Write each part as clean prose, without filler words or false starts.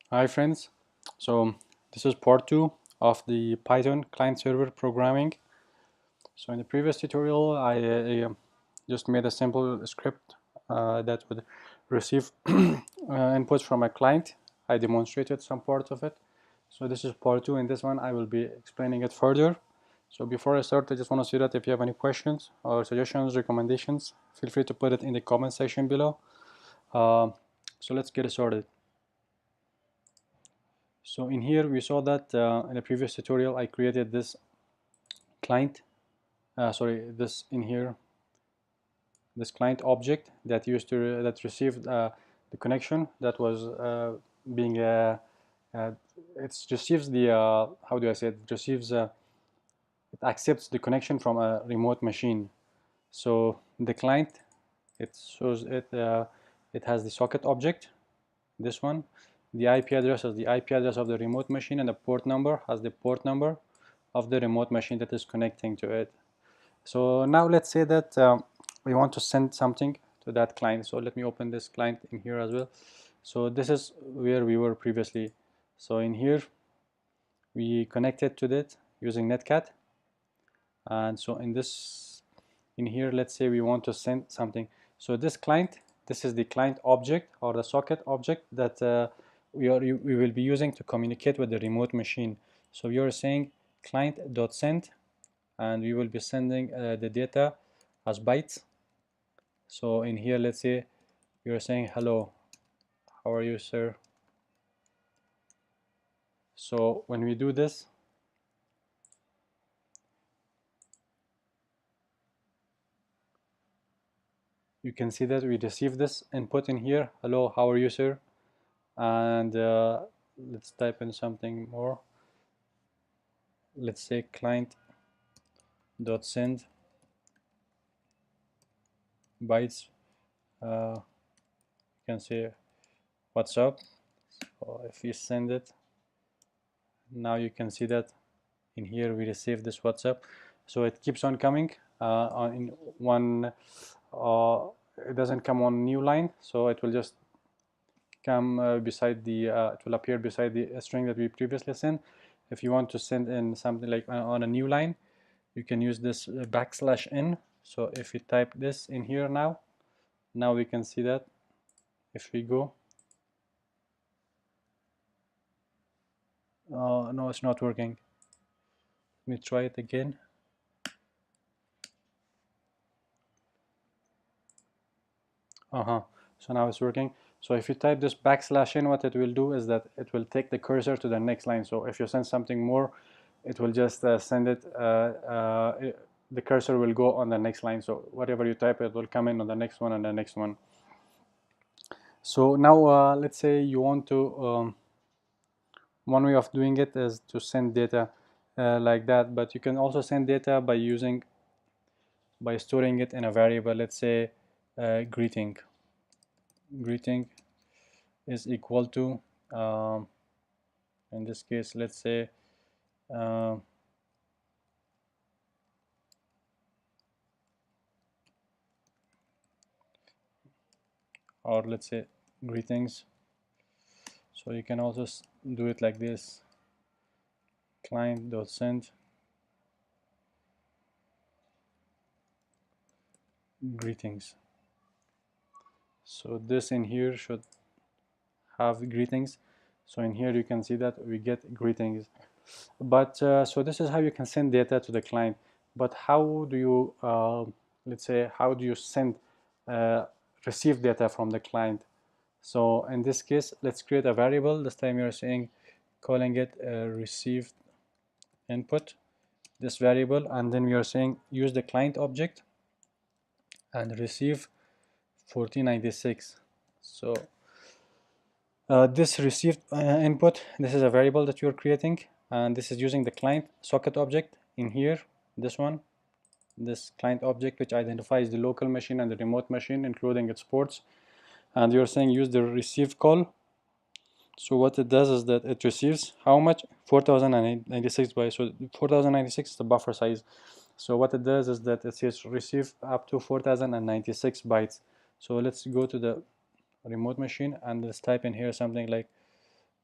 Hi friends, so this is part 2 of the Python client server programming. So in the previous tutorial I just made a simple script that would receive inputs from a client. I demonstrated some part of it. So this is part 2. In this one I will be explaining it further. So before I start, I just want to say that if you have any questions or suggestions, recommendations, feel free to put it in the comment section below. So let's get started. So in here we saw that in the previous tutorial I created this client, this in here, this client object that used to that received the connection that was being it receives the how do I say it, receives it accepts the connection from a remote machine. So the client, it shows it it has the socket object, this one. The IP address is the IP address of the remote machine, and the port number has the port number of the remote machine that is connecting to it. So now let's say that we want to send something to that client. So let me open this client in here as well. So this is where we were previously. So in here we connected to that using Netcat, and so in here, let's say we want to send something. So this client, this is the client object or the socket object that we will be using to communicate with the remote machine. So you're saying client.send, and we will be sending the data as bytes. So in here, let's say you're saying hello, how are you, sir? So when we do this, you can see that we receive this input in here, hello, how are you, sir? And let's type in something more. Let's say client.send bytes. You can say what's up. So if you send it, now you can see that in here we receive this WhatsApp. So it keeps on coming in one. It doesn't come on new line, so it will just come beside the. It will appear beside the string that we previously sent. If you want to send in something like on a new line, you can use this \n. So if you type this in here now we can see that if we go, no, it's not working. Let me try it again. So now it's working. So if you type this \n, what it will do is that it will take the cursor to the next line. So if you send something more, it will just send it, the cursor will go on the next line. So whatever you type, it will come in on the next one and the next one. So now let's say you want to, one way of doing it is to send data like that, but you can also send data by storing it in a variable. Let's say greeting is equal to, in this case, let's say or let's say greetings. So you can also do it like this, client.send greetings. So this in here should have greetings. So in here you can see that we get greetings. But so this is how you can send data to the client. But how do you, let's say, how do you send, receive data from the client? So in this case, let's create a variable. This time you're saying, calling it received input, this variable, and then we are saying use the client object and receive 1496. So this received input, this is a variable that you're creating, and this is using the client socket object in here, this one, this client object, which identifies the local machine and the remote machine, including its ports. And you're saying use the receive call. So what it does is that it receives how much? 4096 bytes. So 4096 is the buffer size. So what it does is that it says receive up to 4096 bytes. So let's go to the remote machine and let's type in here something like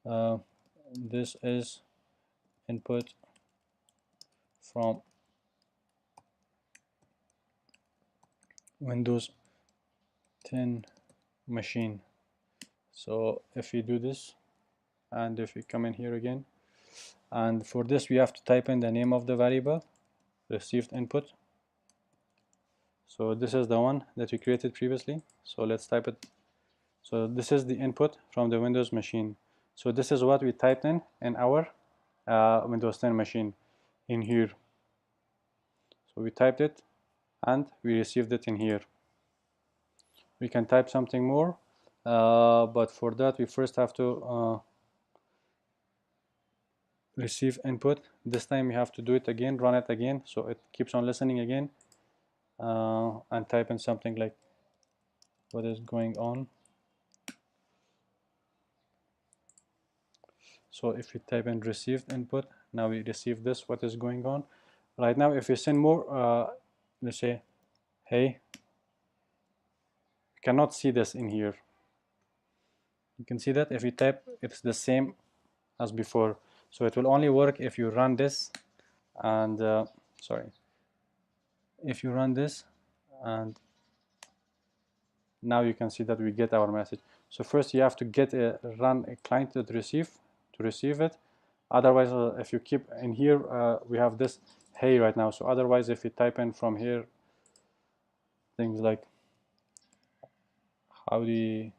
this is input from Windows 10 machine. So if we do this, and if we come in here again, and for this we have to type in the name of the variable received input. So this is the one that we created previously, so let's type it. So this is the input from the Windows machine. So this is what we typed in our Windows 10 machine in here. So we typed it and we received it in here. We can type something more, but for that we first have to receive input. This time you have to do it again, run it again, so it keeps on listening again, and type in something like what is going on. So if we type in received input, now we receive this, what is going on right now. If we send more, let's say hey, you cannot see this in here. You can see that if you type, it's the same as before. So it will only work if you run this, and sorry, if you run this, and now you can see that we get our message. So first you have to get run a client to receive it. Otherwise, if you keep in here, we have this hey right now. So otherwise, if you type in from here things like howdy,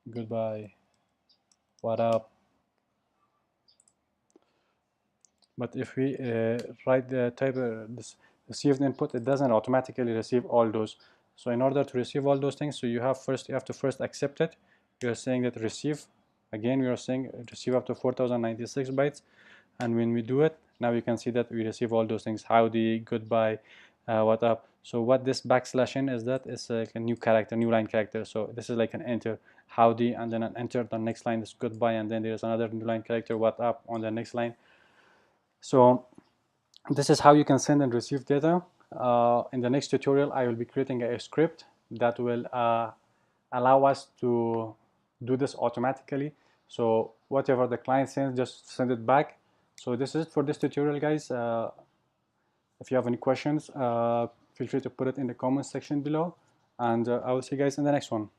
goodbye, what up. But if we write the type this received input, it doesn't automatically receive all those. So in order to receive all those things, so you have to first accept it. You are saying that receive. Again, we are saying receive up to 4096 bytes. And when we do it, now you can see that we receive all those things: howdy, goodbye, what up. So what this \n is, that is like a new character, new line character. So this is like an enter, howdy, and then an enter. The next line is goodbye, and then there's another new line character, what up, on the next line. So this is how you can send and receive data. In the next tutorial, I will be creating a script that will allow us to do this automatically. So whatever the client sends, just send it back. So this is it for this tutorial, guys. If you have any questions, feel free to put it in the comments section below, and I will see you guys in the next one.